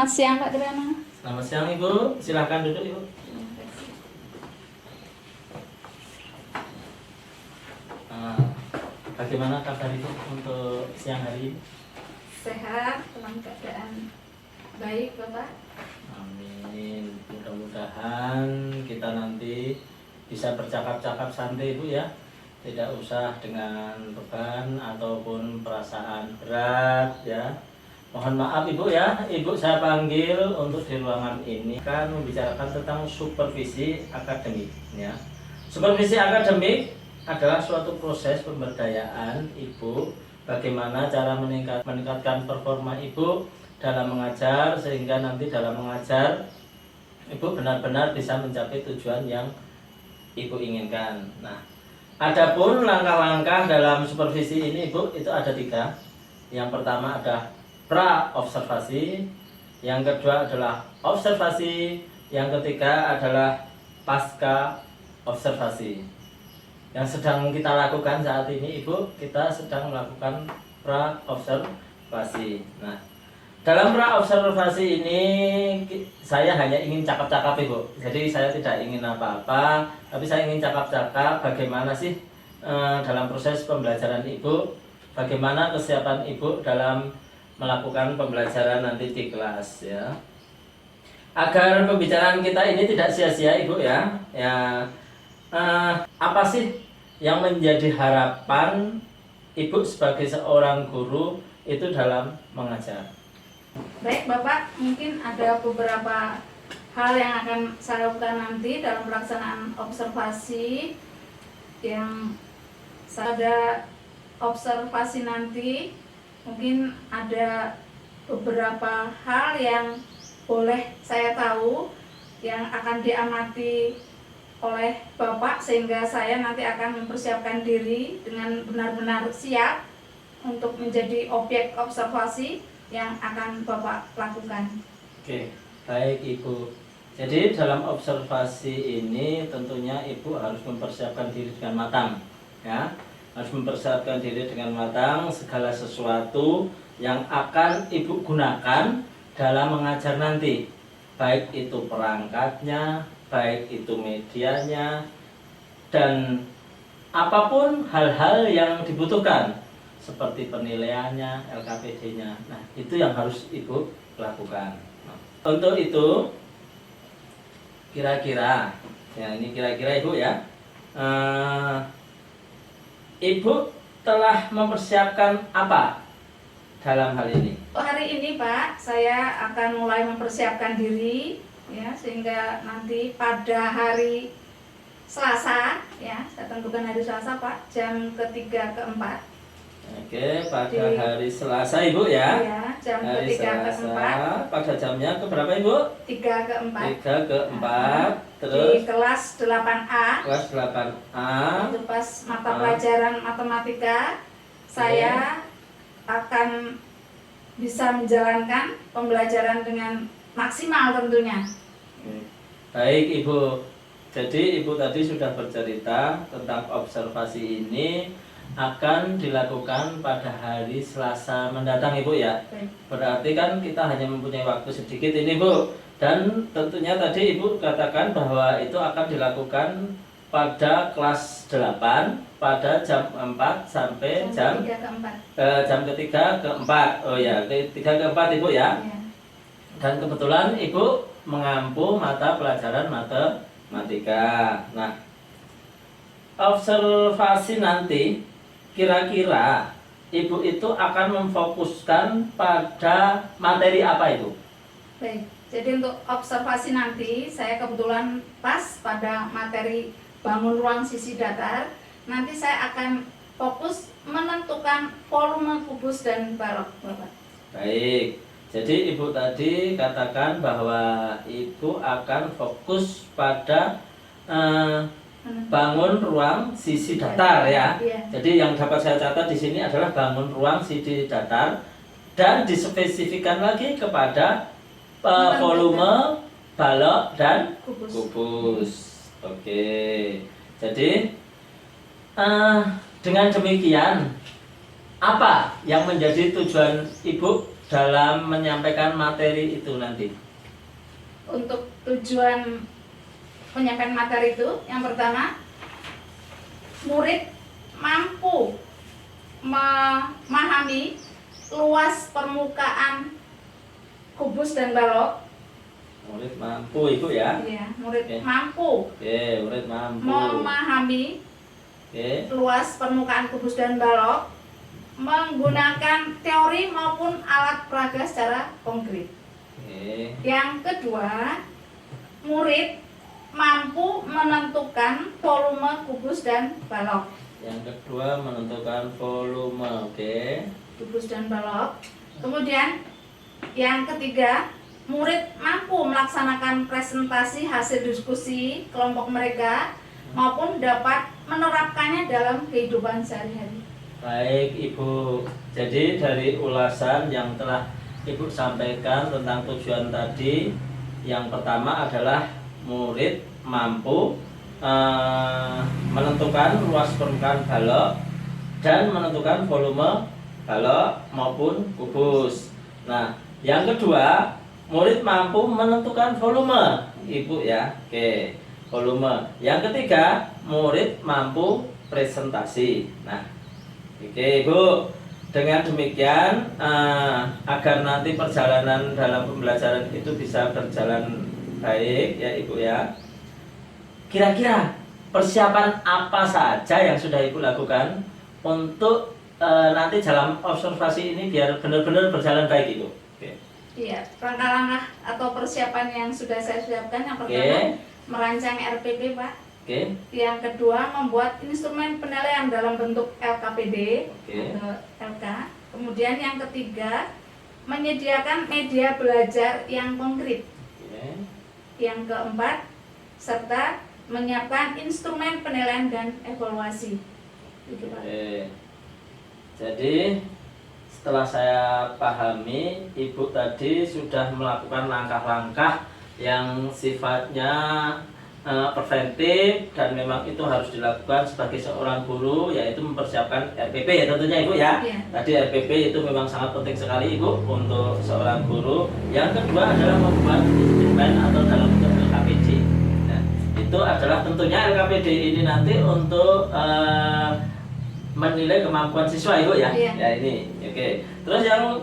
Selamat siang Pak Triana. Selamat siang Ibu, silahkan duduk Ibu. Bagaimana kabar Ibu untuk siang hari ini? Sehat, dalam keadaan baik Bapak. Amin. Mudah-mudahan kita nanti bisa bercakap-cakap santai Ibu ya. Tidak usah dengan beban ataupun perasaan berat ya. Mohon maaf Ibu ya, Ibu saya panggil untuk di ruangan ini akan membicarakan tentang supervisi akademik ya. Supervisi akademik adalah suatu proses pemberdayaan Ibu bagaimana cara meningkatkan performa Ibu dalam mengajar sehingga nanti dalam mengajar Ibu benar-benar bisa mencapai tujuan yang Ibu inginkan. Nah, adapun langkah-langkah dalam supervisi ini Ibu itu ada 3. Yang pertama ada pra-observasi, yang kedua adalah observasi, yang ketiga adalah pasca observasi. Yang sedang kita lakukan saat ini Ibu, kita sedang melakukan pra-observasi. Nah, dalam pra-observasi ini saya hanya ingin cakap-cakap Ibu. Jadi saya tidak ingin apa-apa, tapi saya ingin cakap-cakap bagaimana sih dalam proses pembelajaran Ibu, bagaimana kesiapan Ibu dalam melakukan pembelajaran nanti di kelas ya. Agar pembicaraan kita ini tidak sia-sia Ibu ya. Apa sih yang menjadi harapan Ibu sebagai seorang guru itu dalam mengajar? Baik Bapak, mungkin ada beberapa hal yang akan saya lakukan nanti dalam pelaksanaan observasi. Yang ada observasi nanti mungkin ada beberapa hal yang boleh saya tahu yang akan diamati oleh Bapak sehingga saya nanti akan mempersiapkan diri dengan benar-benar siap untuk menjadi objek observasi yang akan Bapak lakukan. Oke, baik Ibu. Jadi dalam observasi ini tentunya Ibu harus mempersiapkan diri dengan matang ya. Harus mempersiapkan diri dengan matang segala sesuatu yang akan Ibu gunakan dalam mengajar nanti. Baik itu perangkatnya, baik itu medianya, dan apapun hal-hal yang dibutuhkan seperti penilaiannya, LKPD-nya. Nah, itu yang harus Ibu lakukan. Nah, untuk itu kira-kira Ibu ya, Ibu telah mempersiapkan apa dalam hal ini? Hari ini Pak, saya akan mulai mempersiapkan diri ya, sehingga nanti pada hari Selasa ya, saya tentukan hari Selasa Pak, jam ke-3 ke-4. Oke, pada hari Selasa Ibu ya. Ya, jam Hari ke-3 Selasa ke-4. pada jamnya ke berapa Ibu? 3 ke-4. 3 ke-4. Di Terus kelas 8A. kelas 8A. Itu pas mata pelajaran matematika, saya akan bisa menjalankan pembelajaran dengan maksimal tentunya. Baik Ibu. Jadi Ibu tadi sudah bercerita tentang observasi ini akan dilakukan pada hari Selasa mendatang Ibu ya. Berarti kan kita hanya mempunyai waktu sedikit ini Bu. Dan tentunya tadi Ibu katakan bahwa itu akan dilakukan pada kelas 8 pada jam 4 sampai jam ke-3 ke-4. Oh ya, ke-3 ke-4 Ibu ya. Dan kebetulan Ibu mengampu mata pelajaran matematika. Nah, observasi nanti kira-kira Ibu itu akan memfokuskan pada materi apa Ibu? Baik, jadi untuk observasi nanti saya kebetulan pas pada materi bangun ruang sisi datar. Nanti saya akan fokus menentukan volume kubus dan balok Bapak. Baik, jadi Ibu tadi katakan bahwa Ibu akan fokus pada bangun ruang sisi datar ya. Jadi yang dapat saya catat di sini adalah bangun ruang sisi datar dan dispesifikan lagi kepada volume, balok dan kubus. Oke. Jadi dengan demikian apa yang menjadi tujuan Ibu dalam menyampaikan materi itu nanti? Untuk tujuan penyampaian materi itu, yang pertama, murid mampu memahami luas permukaan kubus dan balok. Murid mampu Ibu ya. Iya, murid Oke. mampu Oke, murid mampu. memahami Oke. luas permukaan kubus dan balok menggunakan teori maupun alat peraga secara konkret. Oke. Yang kedua, murid mampu menentukan volume kubus dan balok. Yang kedua menentukan volume. Oke. Kubus dan balok. Kemudian yang ketiga, murid mampu melaksanakan presentasi hasil diskusi kelompok mereka maupun dapat menerapkannya dalam kehidupan sehari-hari. Baik Ibu, jadi dari ulasan yang telah Ibu sampaikan tentang tujuan tadi, yang pertama adalah murid mampu menentukan luas permukaan balok dan menentukan volume balok maupun kubus. Nah, yang kedua, murid mampu menentukan volume, Ibu ya. Oke, volume. Yang ketiga, murid mampu presentasi. Nah, oke Ibu, dengan demikian agar nanti perjalanan dalam pembelajaran itu bisa berjalan baik ya Ibu ya. Kira-kira persiapan apa saja yang sudah Ibu lakukan untuk nanti dalam observasi ini biar benar-benar berjalan baik Ibu? Oke. Iya, langkah-langkah atau persiapan yang sudah saya siapkan, yang pertama merancang RPP, Pak. Oke. Yang kedua, membuat instrumen penilaian dalam bentuk LKPD atau LK. Kemudian yang ketiga, menyediakan media belajar yang konkret. Oke. Yang keempat, serta menyiapkan instrumen penilaian dan evaluasi. Gitu, Pak. Oke. Jadi setelah saya pahami, Ibu tadi sudah melakukan langkah-langkah yang sifatnya preventif dan memang itu harus dilakukan sebagai seorang guru, yaitu mempersiapkan RPP ya tentunya Ibu ya. Iya. Tadi RPP itu memang sangat penting sekali Ibu untuk seorang guru. Yang kedua adalah membuat instrumen atau dalam bentuk LKPD. Nah, itu adalah tentunya LKPD ini nanti untuk menilai kemampuan siswa Ibu ya. Iya. Ya ini. Oke. Terus yang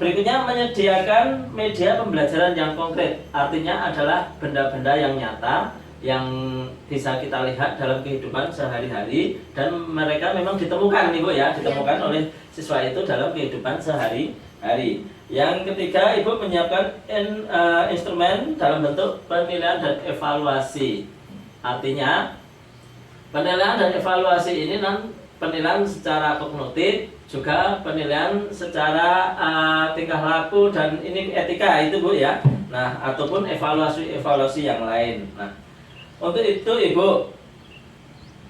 berikutnya menyediakan media pembelajaran yang konkret, artinya adalah benda-benda yang nyata yang bisa kita lihat dalam kehidupan sehari-hari dan mereka memang ditemukan Ibu ya, ditemukan oleh siswa itu dalam kehidupan sehari-hari. Yang ketiga, Ibu menyiapkan instrumen dalam bentuk penilaian dan evaluasi. Artinya penilaian dan evaluasi ini penilaian secara kognitif, juga penilaian secara tingkah laku dan ini etika itu Bu ya. Nah, ataupun evaluasi yang lain. Nah, untuk itu Ibu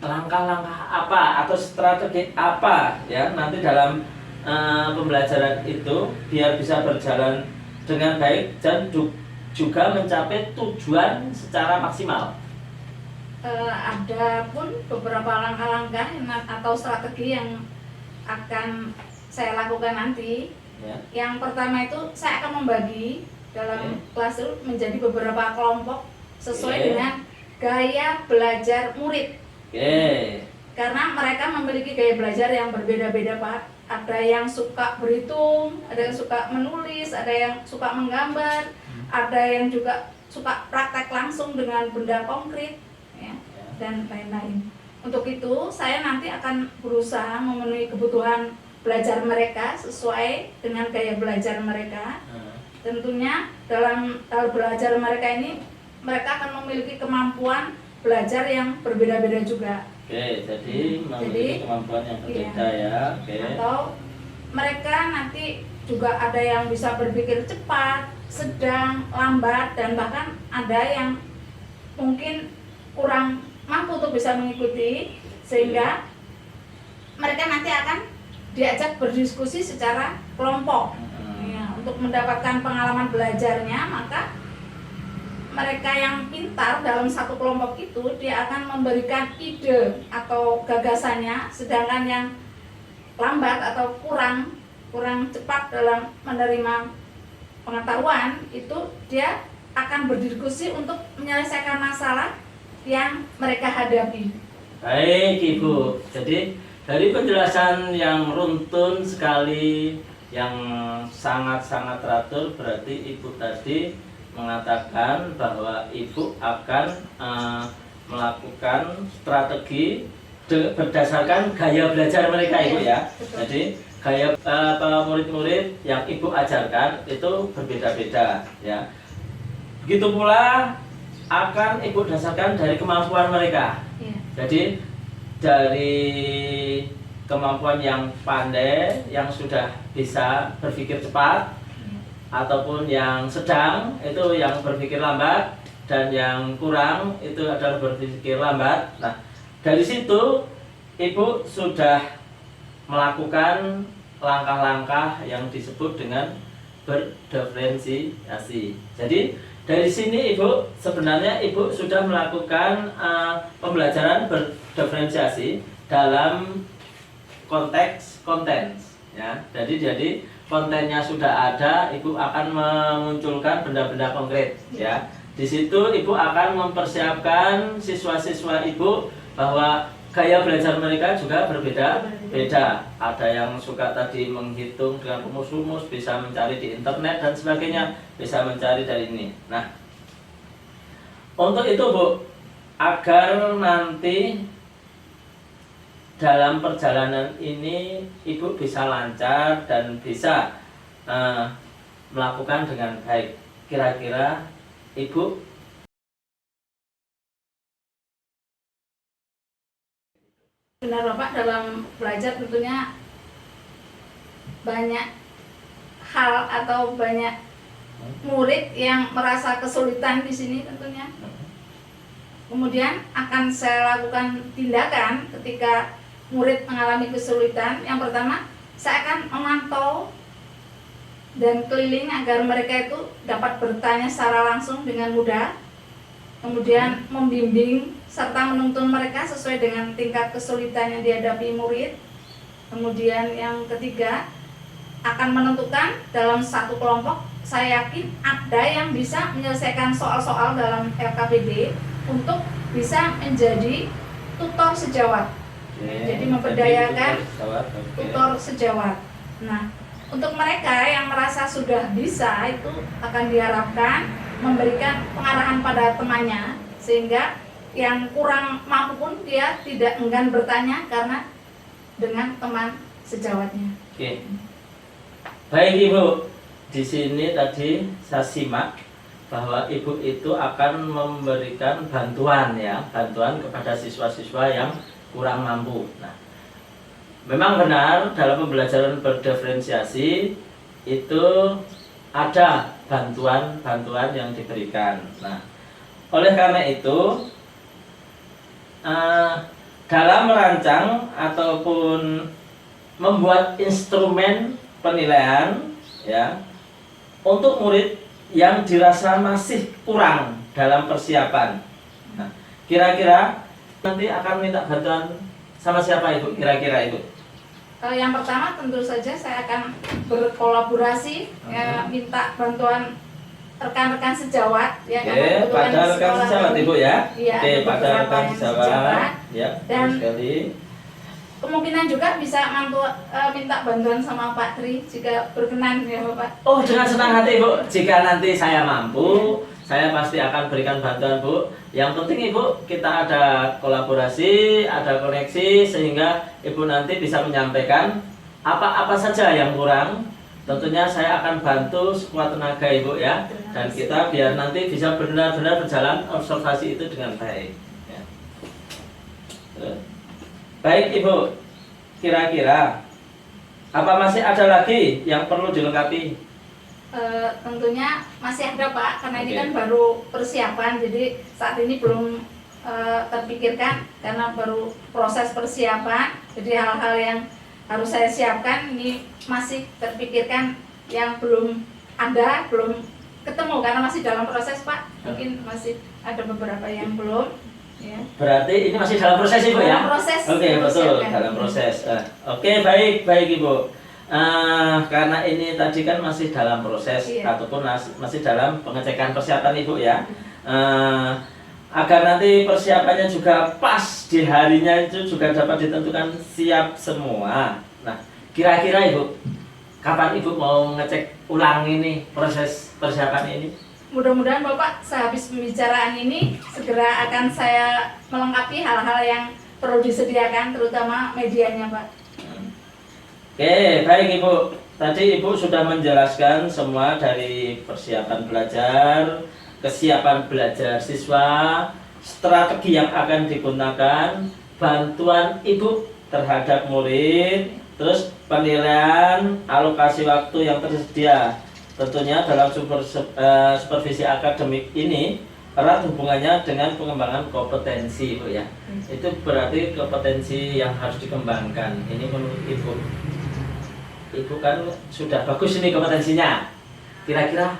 langkah-langkah apa atau strategi apa ya nanti dalam pembelajaran itu biar bisa berjalan dengan baik dan juga mencapai tujuan secara maksimal. Ada pun beberapa langkah-langkah atau strategi yang akan saya lakukan nanti. Ya. Yang pertama itu saya akan membagi dalam kelas itu menjadi beberapa kelompok sesuai dengan gaya belajar murid. Karena mereka memiliki gaya belajar yang berbeda-beda Pak. Ada yang suka berhitung, ada yang suka menulis, ada yang suka menggambar, ada yang juga suka praktek langsung dengan benda konkret ya, dan lain-lain. Untuk itu, saya nanti akan berusaha memenuhi kebutuhan belajar mereka sesuai dengan gaya belajar mereka. Tentunya dalam hal belajar mereka ini, mereka akan memiliki kemampuan belajar yang berbeda-beda juga. Oke, jadi memiliki kemampuan yang berbeda ya. Oke. Atau mereka nanti juga ada yang bisa berpikir cepat, sedang, lambat, dan bahkan ada yang mungkin kurang mampu untuk bisa mengikuti, sehingga mereka nanti akan diajak berdiskusi secara kelompok ya, untuk mendapatkan pengalaman belajarnya. Maka mereka yang pintar dalam satu kelompok itu dia akan memberikan ide atau gagasannya, sedangkan yang lambat atau kurang kurang cepat dalam menerima pengetahuan, itu dia akan berdiskusi untuk menyelesaikan masalah yang mereka hadapi. Baik Ibu, jadi dari penjelasan yang runtun sekali, yang sangat-sangat teratur, berarti Ibu tadi mengatakan bahwa Ibu akan melakukan strategi berdasarkan gaya belajar mereka Ibu ya. Betul. Jadi gaya murid-murid yang Ibu ajarkan itu berbeda-beda ya. Begitu pula akan Ibu dasarkan dari kemampuan mereka. Iya. Jadi dari kemampuan yang pandai, yang sudah bisa berpikir cepat, ataupun yang sedang itu yang berpikir lambat, dan yang kurang itu adalah berpikir lambat. Nah, dari situ Ibu sudah melakukan langkah-langkah yang disebut dengan berdiferensiasi. Jadi dari sini Ibu sebenarnya Ibu sudah melakukan pembelajaran berdiferensiasi dalam konteks konten ya. Jadi kontennya sudah ada, Ibu akan memunculkan benda-benda konkret ya. Di situ Ibu akan mempersiapkan siswa-siswa Ibu bahwa gaya belajar mereka juga berbeda-beda. Ada yang suka tadi menghitung dengan rumus-rumus, bisa mencari di internet dan sebagainya, bisa mencari dari ini. Nah, untuk itu Bu, agar nanti dalam perjalanan ini Ibu bisa lancar dan bisa melakukan dengan baik. Kira-kira Ibu Benar Bapak, dalam belajar tentunya banyak hal atau banyak murid yang merasa kesulitan di sini tentunya. Kemudian akan saya lakukan tindakan ketika murid mengalami kesulitan. Yang pertama, saya akan memantau dan keliling agar mereka itu dapat bertanya secara langsung dengan mudah. Kemudian membimbing serta menuntun mereka sesuai dengan tingkat kesulitan yang dihadapi murid. Kemudian yang ketiga, akan menentukan dalam satu kelompok, saya yakin ada yang bisa menyelesaikan soal-soal dalam LKPD untuk bisa menjadi tutor sejawat. Jadi memberdayakan tutor sejawat. Nah, untuk mereka yang merasa sudah bisa, itu akan diharapkan memberikan pengarahan pada temannya, sehingga yang kurang mampu pun dia tidak enggan bertanya karena dengan teman sejawatnya. Oke. Baik Ibu, di sini tadi saya simak bahwa Ibu itu akan memberikan bantuan ya, bantuan kepada siswa-siswa yang kurang mampu. Nah, memang benar dalam pembelajaran berdiferensiasi itu ada bantuan-bantuan yang diberikan. Nah, oleh karena itu dalam merancang ataupun membuat instrumen penilaian ya untuk murid yang dirasa masih kurang dalam persiapan. Nah, kira-kira nanti akan minta bantuan sama siapa Ibu? Kira-kira Ibu? Yang pertama tentu saja saya akan berkolaborasi, ya, minta bantuan rekan-rekan sejawat ya. Oke, pada rekan sejawat Ibu ya. Iya, Oke, pada rekan sejawat. Ya, dan sekali. Kemungkinan juga bisa minta bantuan sama Pak Tri jika berkenan ya Bapak. Oh, dengan senang hati Bu. Jika nanti saya mampu, saya pasti akan berikan bantuan Bu. Yang penting Ibu, kita ada kolaborasi, ada koneksi, sehingga Ibu nanti bisa menyampaikan apa-apa saja yang kurang. Tentunya saya akan bantu sekuat tenaga Ibu ya. Dan kita biar nanti bisa benar-benar berjalan observasi itu dengan baik ya. Baik Ibu, kira-kira apa masih ada lagi yang perlu dilengkapi? Tentunya masih ada Pak, karena ini Oke. kan baru persiapan, jadi saat ini belum terpikirkan karena baru proses persiapan. Jadi hal-hal yang harus saya siapkan ini masih terpikirkan, yang belum ada, belum ketemu karena masih dalam proses Pak. Mungkin masih ada beberapa yang belum. Ya. Berarti ini masih dalam proses Ibu ya? Dalam proses. Oke, betul, dalam proses. Oke, baik Ibu. karena ini tadi kan masih dalam proses Iya. ataupun masih dalam pengecekan persiapan Ibu ya. Agar nanti persiapannya juga pas di harinya itu juga dapat ditentukan siap semua. Nah, kira-kira Ibu, kapan Ibu mau ngecek ulang ini proses persiapan ini? Mudah-mudahan Bapak sehabis pembicaraan ini segera akan saya melengkapi hal-hal yang perlu disediakan, terutama medianya, Pak. Oke, baik Ibu. Tadi Ibu sudah menjelaskan semua dari persiapan belajar, kesiapan belajar siswa, strategi yang akan digunakan, bantuan Ibu terhadap murid, terus penilaian, alokasi waktu yang tersedia. Tentunya dalam supervisi akademik ini erat hubungannya dengan pengembangan kompetensi, Bu ya. Itu berarti kompetensi yang harus dikembangkan. Ini menurut Ibu. Ibu kan sudah bagus ini kompetensinya. Kira-kira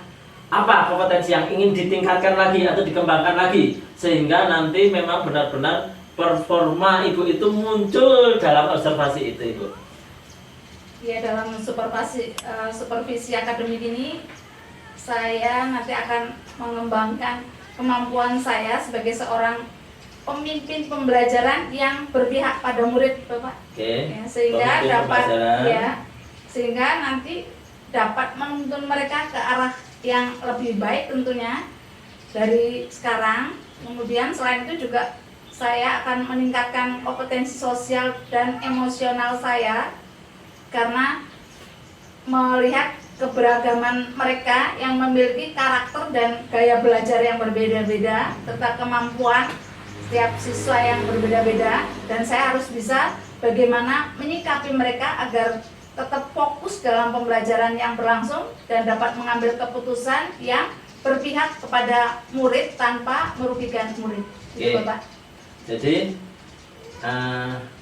apa kompetensi yang ingin ditingkatkan lagi atau dikembangkan lagi sehingga nanti memang benar-benar performa Ibu itu muncul dalam observasi itu, Ibu? Ya, dalam supervisi akademik ini saya nanti akan mengembangkan kemampuan saya sebagai seorang pemimpin pembelajaran yang berpihak pada murid, Bapak. Oke. Ya, sehingga Pemimpin dapat pembelajaran. ya, sehingga nanti dapat menuntun mereka ke arah yang lebih baik tentunya dari sekarang. Kemudian selain itu juga saya akan meningkatkan kompetensi sosial dan emosional saya karena melihat keberagaman mereka yang memiliki karakter dan gaya belajar yang berbeda-beda serta kemampuan setiap siswa yang berbeda-beda, dan saya harus bisa bagaimana menyikapi mereka agar tetap fokus dalam pembelajaran yang berlangsung dan dapat mengambil keputusan yang berpihak kepada murid tanpa merugikan murid. Gitu, Bapak. Jadi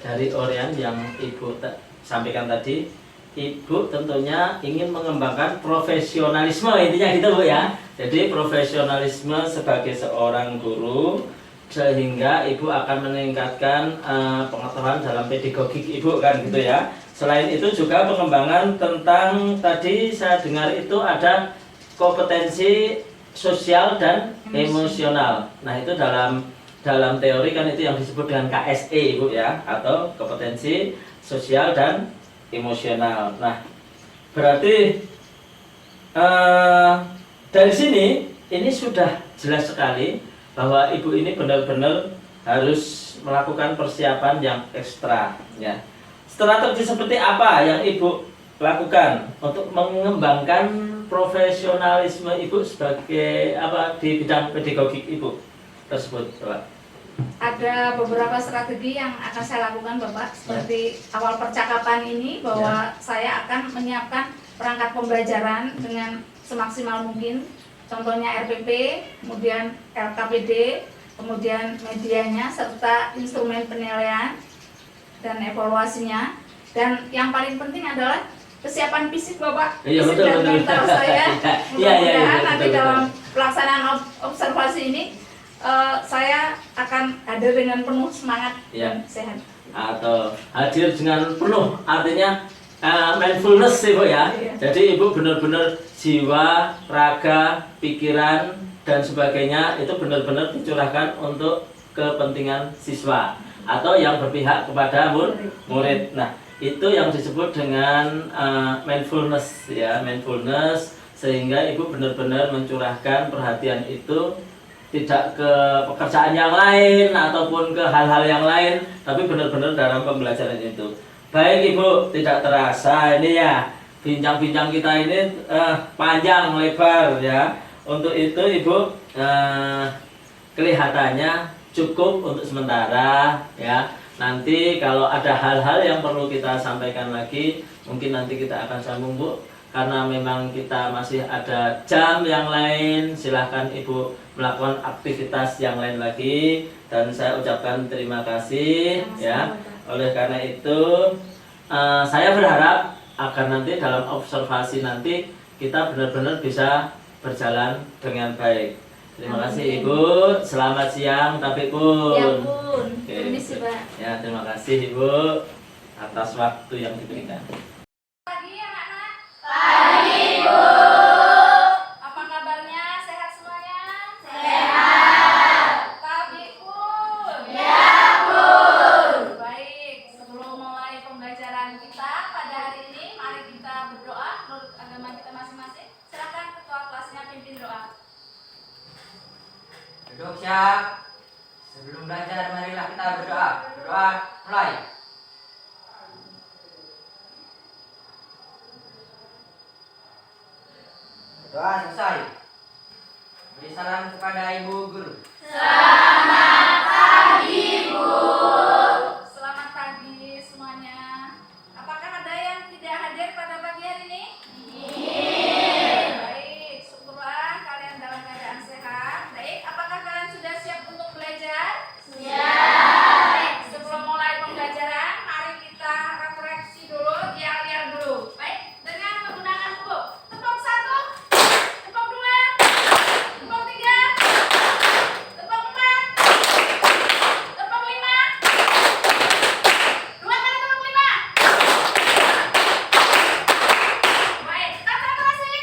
dari Orian yang Ibu sampaikan tadi, Ibu tentunya ingin mengembangkan profesionalisme, intinya gitu Bu ya. Jadi profesionalisme sebagai seorang guru sehingga Ibu akan meningkatkan pengetahuan dalam pedagogik Ibu kan gitu ya. Selain itu juga pengembangan tentang tadi saya dengar itu ada kompetensi sosial dan emosional. Nah, itu dalam teori kan itu yang disebut dengan KSE Ibu ya, atau kompetensi sosial dan emosional. Nah, berarti dari sini ini sudah jelas sekali bahwa Ibu ini benar-benar harus melakukan persiapan yang ekstra ya. Strategi seperti apa yang Ibu lakukan untuk mengembangkan profesionalisme Ibu sebagai apa di bidang pedagogik Ibu tersebut, Pak? Ada beberapa strategi yang akan saya lakukan, Bapak. Seperti awal percakapan ini bahwa saya akan menyiapkan perangkat pembelajaran dengan semaksimal mungkin. Contohnya RPP, kemudian LKPD, kemudian medianya serta instrumen penilaian dan evaluasinya. Dan yang paling penting adalah kesiapan fisik, Bapak. Iya, Fisik betul, dan betul. mental saya. Iya, Mudah-mudahan nanti betul. dalam pelaksanaan observasi ini saya akan hadir dengan penuh semangat Ya. dan sehat. Atau hadir dengan penuh, artinya mindfulness Ibu ya. Iya. Jadi Ibu benar-benar jiwa, raga, pikiran dan sebagainya itu benar-benar dicurahkan untuk kepentingan siswa atau yang berpihak kepada murid. Nah, itu yang disebut dengan mindfulness ya, mindfulness, sehingga Ibu benar-benar mencurahkan perhatian itu tidak ke pekerjaan yang lain ataupun ke hal-hal yang lain, tapi benar-benar dalam pembelajaran itu. Baik Ibu, tidak terasa ini ya, bincang-bincang kita ini panjang lebar ya. Untuk itu Ibu kelihatannya cukup untuk sementara ya. Nanti kalau ada hal-hal yang perlu kita sampaikan lagi, mungkin nanti kita akan sambung Bu. Karena memang kita masih ada jam yang lain, silahkan Ibu melakukan aktivitas yang lain lagi. Dan saya ucapkan terima kasih ya. Oleh karena itu saya berharap agar nanti dalam observasi nanti kita benar-benar bisa berjalan dengan baik. Terima kasih Ibu. Selamat siang tapi pun. Ya pun. Oke. Permisi, Pak. Ya, terima kasih Ibu atas waktu yang diberikan. Lagi Apa kabarnya? Sehat semuanya? Sehat. Tabikun? Ya, Bu. Baik, sebelum mulai pembelajaran kita pada hari ini, mari kita berdoa menurut agama kita masing-masing. Silakan ketua kelasnya pimpin doa. Duduk siap. Sebelum belajar, marilah kita berdoa. Berdoa mulai. Berdoa selesai. Beri salam kepada Ibu Guru. Selamat pagi, Bu. Selamat pagi semuanya. Apakah ada yang tidak hadir pada pagi hari ini? Baik, syukurlah kalian dalam keadaan sehat. Baik, apakah kalian sudah siap untuk belajar? Baik, sebelum mulai pembelajaran, mari kita refleksi dulu, yel-yel dulu. Baik, dengan menggunakan buku. Tepuk 1, tepuk 2, tepuk 3, tepuk 4, tepuk 5. 2 kali tepuk 5. Baik, konsentrasi.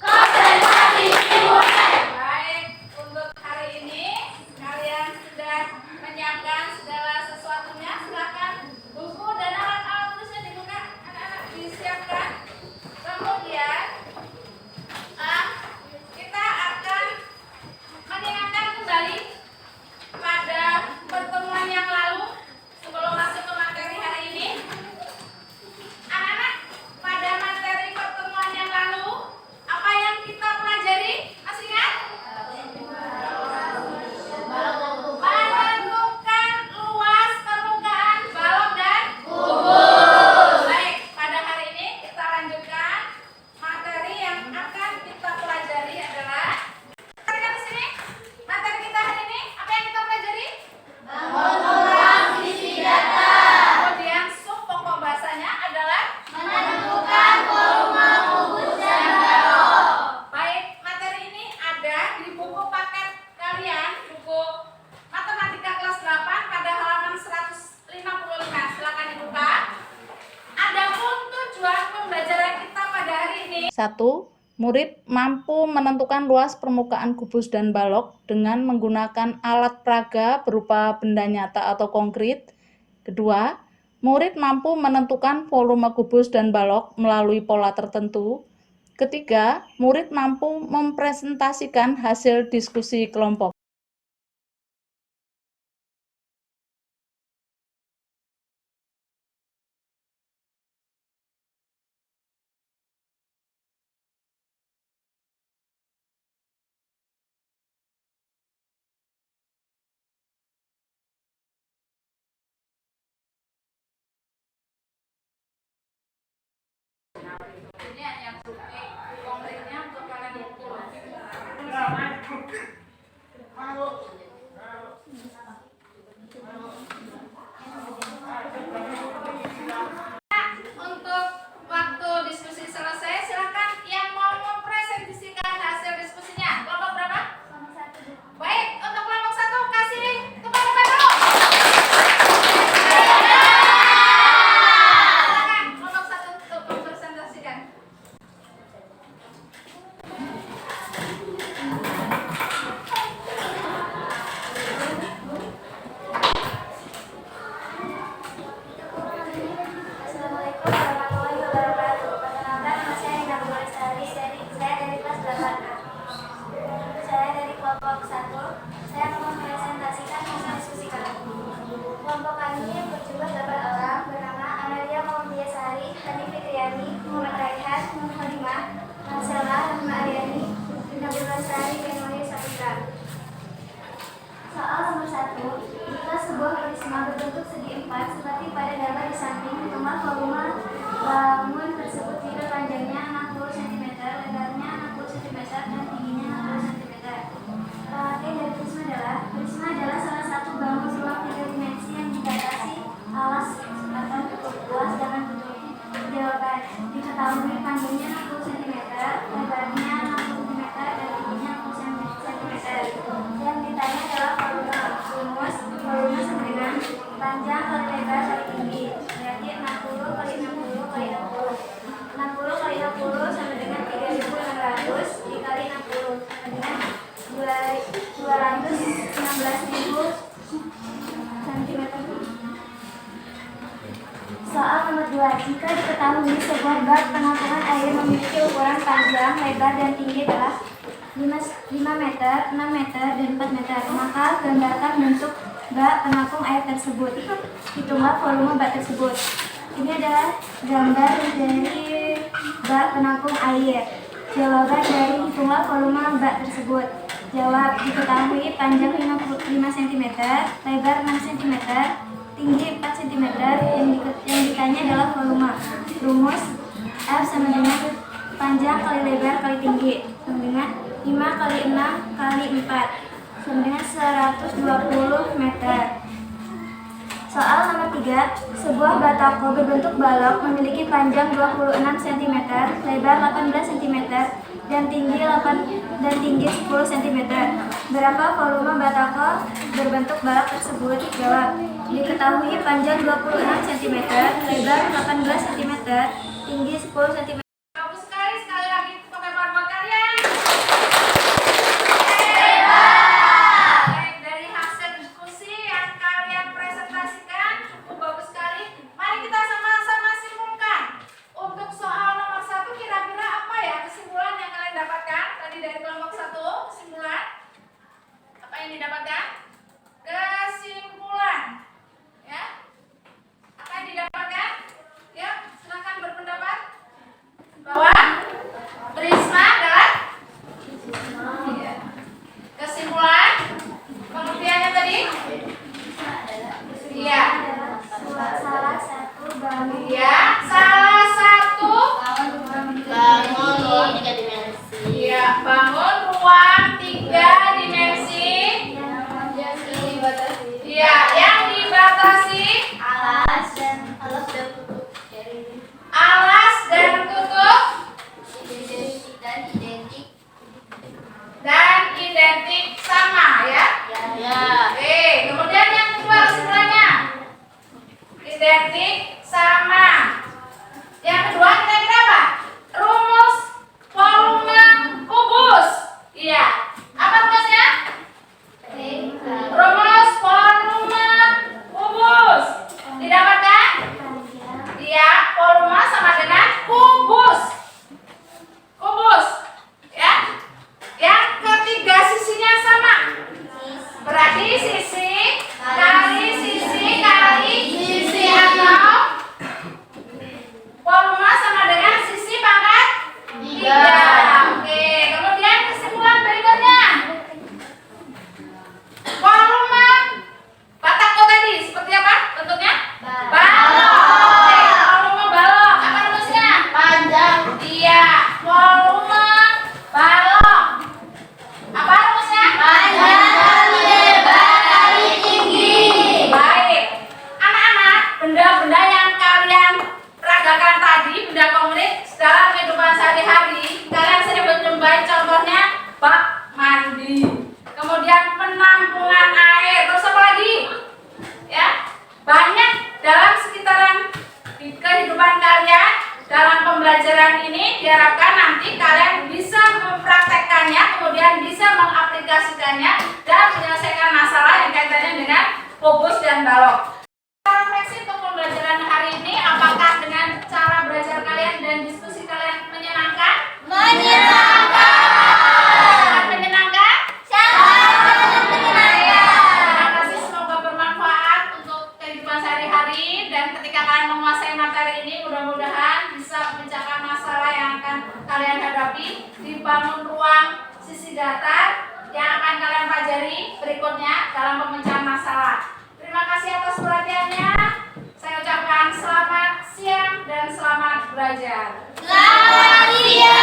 Konsentrasi dimulai. Baik, untuk hari ini kalian sudah menyiapkan segala sesuatunya. Silakan buku dan alat-alat tulisnya dibuka, anak-anak disiapkan. Kemudian kita akan mengingatkan kembali pada pertemuan yang lalu sebelum masuk ke materi hari ini. Anak-anak, pada materi pertemuan yang lalu, apa yang kita pelajari? Masih ingat? Menentukan luas permukaan balok dan kubus. Baik, pada hari ini kita lanjutkan materi yang akan kita pelajari adalah perhatikan di sini. Materi kita hari ini apa yang kita pelajari? Menentukan sisi data. Kemudian sub pokok bahasanya adalah menentukan volume kubus dan balok. Baik, materi ini ada di buku paket kalian, buku Matematika kelas 8 pada halaman 155. Silakan dibuka. Adapun tujuan pembelajaran kita pada hari ini. 1. Murid mampu menentukan luas permukaan kubus dan balok dengan menggunakan alat peraga berupa benda nyata atau konkret. Kedua, murid mampu menentukan volume kubus dan balok melalui pola tertentu. Ketiga, murid mampu mempresentasikan hasil diskusi kelompok. Ini hanya bukti konkretnya untuk kalian ukur. Untuk waktu diskusi selesai, silakan yang mau mempresentasikan hasil diskusinya. Kelompok berapa? Baik, untuk kelompok 1 kasih tepuk tangan dulu. Silakan kelompok 1 untuk mempresentasikan. Assalamualaikum warahmatullahi wabarakatuh. Perkenalkan, nama saya Ina Lestari. Saya dari kelas 8A. Saya dari kelompok 1. Saya akan mempresentasikan hasil diskusi kami. Kelompok kami berjumlah 8 orang, bernama Amalia Mauliasari, Hani Fitriani, Muhammad Raihan, Nur Halimah, Marcella, Rahma Aryani, Nabil Lestari, dan Wahyu Saputra. Soal nomor 1. Jika sebuah prisma berbentuk segi 4 seperti pada gambar di samping, maka volume bangun tersebut jika panjangnya 60 cm, lebarnya 60 cm, dan tingginya 60 cm. Pemakaian dari prisma adalah salah satu bangun ruang 3 dimensi yang dibatasi alas atau cukup luas dengan bentuk jawaban. Diketahui panjangnya 60 cm, lebarnya 60 cm, dan tingginya 60 cm. Yang ditanya adalah volume. Rumus volume sama dengan panjang kali lebar kali tinggi, berarti 60 kali 60 kali 60. 60 kali 60 sama dengan 3000 cm. Soal nomor 2. Jika diketahui sebuah bak penampungan air memiliki ukuran panjang, lebar, dan tinggi adalah 5 meter, 6 meter, dan 4 meter, maka gambarkan bentuk bak penampung air tersebut. Hitunglah volume bak tersebut. Ini adalah gambar dari bak penampung air. Jawaban dari hitunglah volume bak tersebut. Jawab: diketahui panjang 5 cm, lebar 6 cm, tinggi 4 cm. Yang ditanya adalah volume. Rumus: F sama dengan panjang kali lebar kali tinggi sama dengan 5 kali 6 kali 4 sama dengan 120 meter. Soal nomor 3. Sebuah batako berbentuk balok memiliki panjang 26 cm, lebar 18 cm, dan tinggi 10 cm. Berapa volume batako berbentuk balok tersebut? Jawab: diketahui panjang 26 cm, lebar 18 cm, tinggi 10 cm. Bagus sekali lagi pakai buat kalian. Baik, dari hasil diskusi yang kalian presentasikan cukup bagus sekali. Mari kita sama-sama simpulkan. Untuk soal nomor 1 kira-kira apa ya kesimpulan yang kalian dapatkan? Tadi dari kelompok 1 kesimpulan. Apa yang didapatkan? Kesimpulan. Ya. Apa yang didapatkan? Ya, silakan berpendapat. Bahwa Prisma adalah kesimpulan pengertiannya tadi? Iya. Salah satu bangun. Iya, salah satu bangun 3 dimensi. iya, bangun ruang 3 dimensi. Iya, yang dibatasi Alas dan tutup alas dan tutup dan identik dan identik sama ya. ya. Oke, kemudian yang kedua kesimpulannya identik sama. Yang kedua kira-kira apa? Rumus volume kubus. Iya. Apa rumusnya? Rumus volume kubus. Didapatkan? Iya, volume sama dengan kubus. Kubus. Ya. Yang ketiga sisinya sama. Berarti sisi kali sisi kali sisi atau volume sama dengan sisi pangkat 3. Oke, kemudian kesimpulan berikutnya. Volume batako tadi seperti apa bentuknya? Balok. Oke, volume balok. Apa rumusnya? Panjang Iya, volume balok. Apa rumusnya? panjang kali lebar kali tinggi. Baik. Anak-anak, benda-benda yang kalian peragakan tadi, benda konkret dalam kehidupan sehari-hari, kalian sering menjumpai contohnya bak mandi. Kemudian penampungan air. Terus apa lagi? Ya. Banyak dalam sekitaran di kehidupan kalian dalam pembelajaran ini diharapkan nanti kalian bisa mempraktekkannya, kemudian bisa mengaplikasikannya dan menyelesaikan masalah yang kaitannya dengan kubus dan balok. Refleksi untuk pembelajaran hari ini, apakah dengan cara belajar kalian dan diskusi kalian menyenangkan? Sangat menyenangkan? Terima kasih, semoga bermanfaat untuk kehidupan sehari-hari dan ketika kalian menguasai materi ini mudah-mudahan bisa memecahkan masalah yang akan kalian hadapi di bangun ruang sisi datar yang akan kalian pelajari berikutnya dalam pemecahan masalah. Terima kasih atas perhatiannya. Saya ucapkan selamat siang dan selamat belajar. Selamat siang.